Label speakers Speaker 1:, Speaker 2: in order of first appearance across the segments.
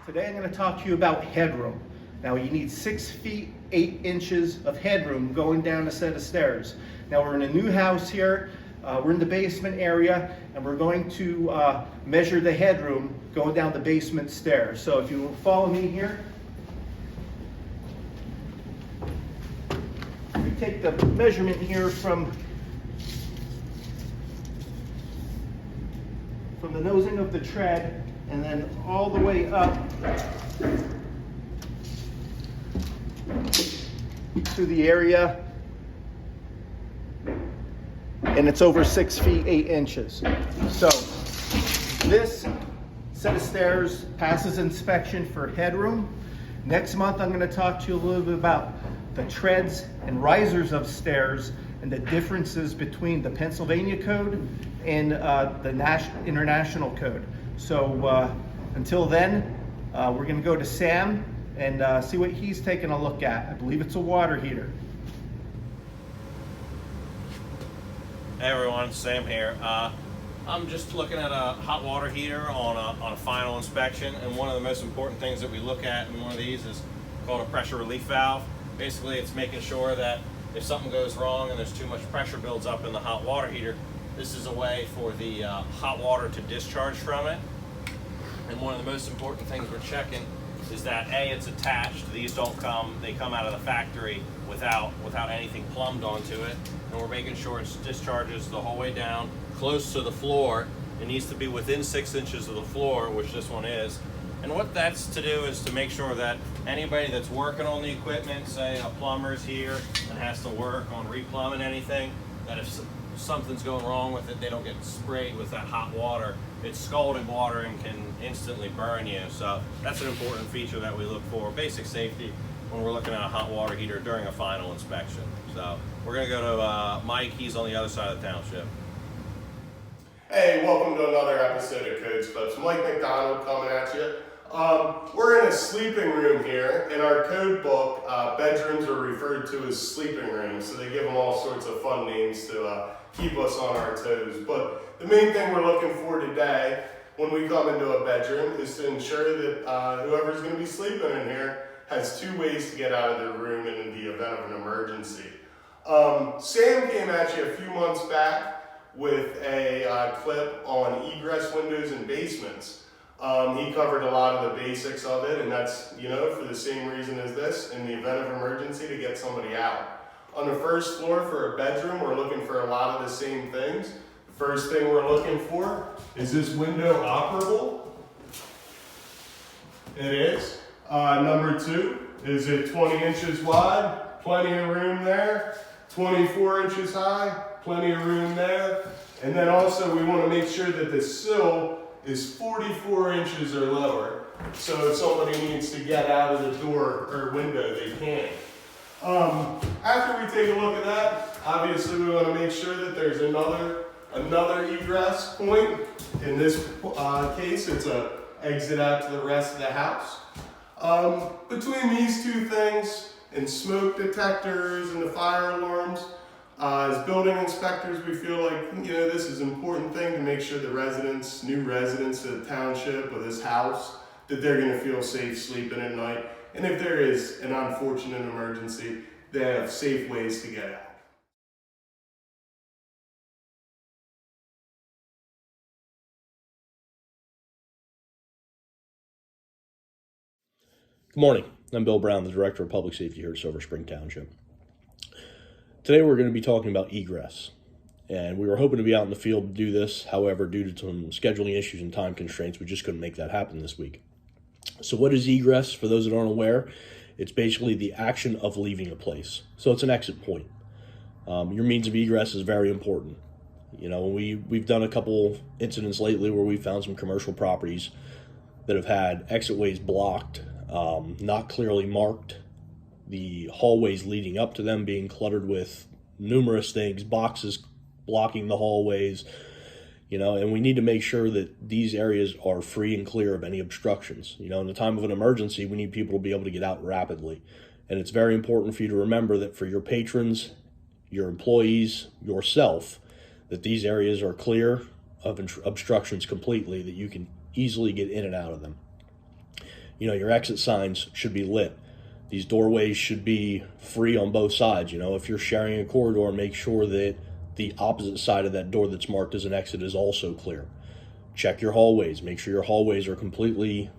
Speaker 1: Today I'm going to talk to you about headroom. Now you need 6 feet 8 inches of headroom going down a set of stairs. Now we're in a new house here. We're in the basement area and we're going to measure the headroom going down the basement stairs. So if you will follow me here. We take the measurement here from the nosing of the tread and then all the way up to the area, and it's over 6 feet 8 inches. So this set of stairs passes inspection for headroom. Next month I'm going to talk to you a little bit about the treads and risers of stairs and the differences between the Pennsylvania code and the international code. So until then, we're going to go to Sam and see what he's taking a look at. I believe it's a water heater.
Speaker 2: Hey everyone, Sam here. I'm just looking at a hot water heater on a final inspection, and one of the most important things that we look at in one of these is called a pressure relief valve. Basically, it's making sure that if something goes wrong and there's too much pressure builds up in the hot water heater, this is a way for the hot water to discharge from it. And one of the most important things we're checking is that A, it's attached. These don't come, they come out of the factory without anything plumbed onto it. And we're making sure it discharges the whole way down, close to the floor. It needs to be within 6 inches of the floor, which this one is. And what that's to do is to make sure that anybody that's working on the equipment, say a plumber's here and has to work on replumbing anything, that if something's going wrong with it, they don't get sprayed with that hot water. It's scalded water and can instantly burn you. So that's an important feature that we look for. Basic safety when we're looking at a hot water heater during a final inspection. So we're going to go to Mike. He's on the other side of the township.
Speaker 3: Hey, welcome to another episode of Codes Clips. Mike McDonald coming at you. We're in a sleeping room here. In our code book, bedrooms are referred to as sleeping rooms, so they give them all sorts of fun names to keep us on our toes. But the main thing we're looking for today when we come into a bedroom is to ensure that whoever's going to be sleeping in here has 2 ways to get out of their room in the event of an emergency. Sam came at you a few months back with a clip on egress windows and basements. He covered a lot of the basics of it, and that's, for the same reason as this, in the event of emergency, to get somebody out. On the first floor for a bedroom, we're looking for a lot of the same things. The first thing we're looking for is this window operable? It is. Number 2, is it 20 inches wide? Plenty of room there. 24 inches high? Plenty of room there. And then also we want to make sure that the sill is 44 inches or lower. So if somebody needs to get out of the door or window, they can. After we take a look at that, obviously we want to make sure that there's another egress point. In this case, it's a exit out to the rest of the house. Between these 2 things and smoke detectors and the fire alarms, as building inspectors, we feel like, this is an important thing to make sure the new residents of the township of this house, that they're going to feel safe sleeping at night. And if there is an unfortunate emergency, they have safe ways to get out.
Speaker 4: Good morning. I'm Bill Brown, the Director of Public Safety here at Silver Spring Township. Today we're going to be talking about egress. And we were hoping to be out in the field to do this. However, due to some scheduling issues and time constraints, we just couldn't make that happen this week. So what is egress? For those that aren't aware, it's basically the action of leaving a place. So it's an exit point. Your means of egress is very important. You know, we've done a couple incidents lately where we found some commercial properties that have had exit ways blocked, not clearly marked, the hallways leading up to them being cluttered with numerous things, boxes blocking the hallways, you know, and we need to make sure that these areas are free and clear of any obstructions. You know, in the time of an emergency, we need people to be able to get out rapidly. And it's very important for you to remember that for your patrons, your employees, yourself, that these areas are clear of obstructions completely, that you can easily get in and out of them. You know, your exit signs should be lit. These doorways should be free on both sides. You know, if you're sharing a corridor, make sure that the opposite side of that door that's marked as an exit is also clear. Check your hallways. Make sure your hallways are completely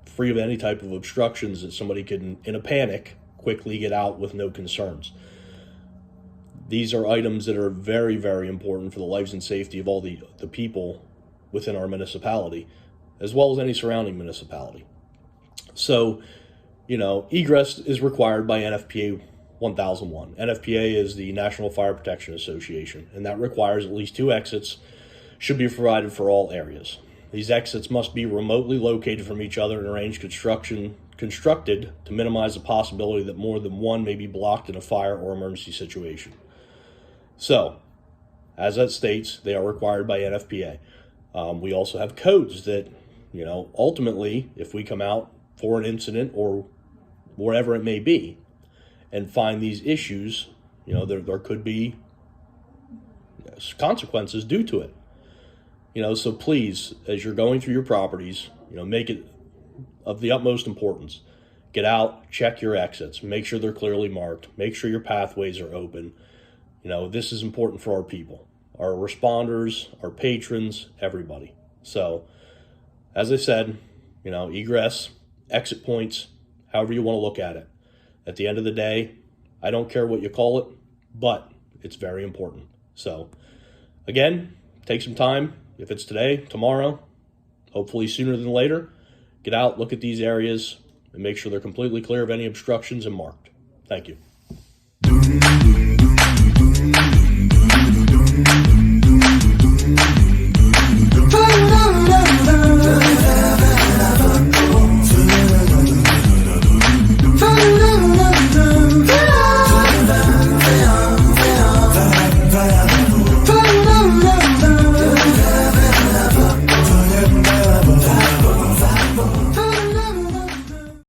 Speaker 4: free of any type of obstructions that somebody can, in a panic, quickly get out with no concerns. These are items that are very, very important for the lives and safety of all the people within our municipality, as well as any surrounding municipality. So, you know, egress is required by NFPA 1001. NFPA is the National Fire Protection Association, and that requires at least 2 exits should be provided for all areas. These exits must be remotely located from each other and arranged constructed to minimize the possibility that more than one may be blocked in a fire or emergency situation. So, as that states, they are required by NFPA. We also have codes that, you know, ultimately, if we come out for an incident or wherever it may be and find these issues, you know, there could be consequences due to it. You know, so please, as you're going through your properties, you know, make it of the utmost importance. Get out, check your exits, make sure they're clearly marked, make sure your pathways are open. You know, this is important for our people, our responders, our patrons, everybody. So, as I said, you know, egress, exit points, however you want to look at it. At the end of the day, I don't care what you call it, but it's very important. So, again, take some time. If it's today, tomorrow, hopefully sooner than later, get out, look at these areas, and make sure they're completely clear of any obstructions and marked. Thank you.
Speaker 5: Follow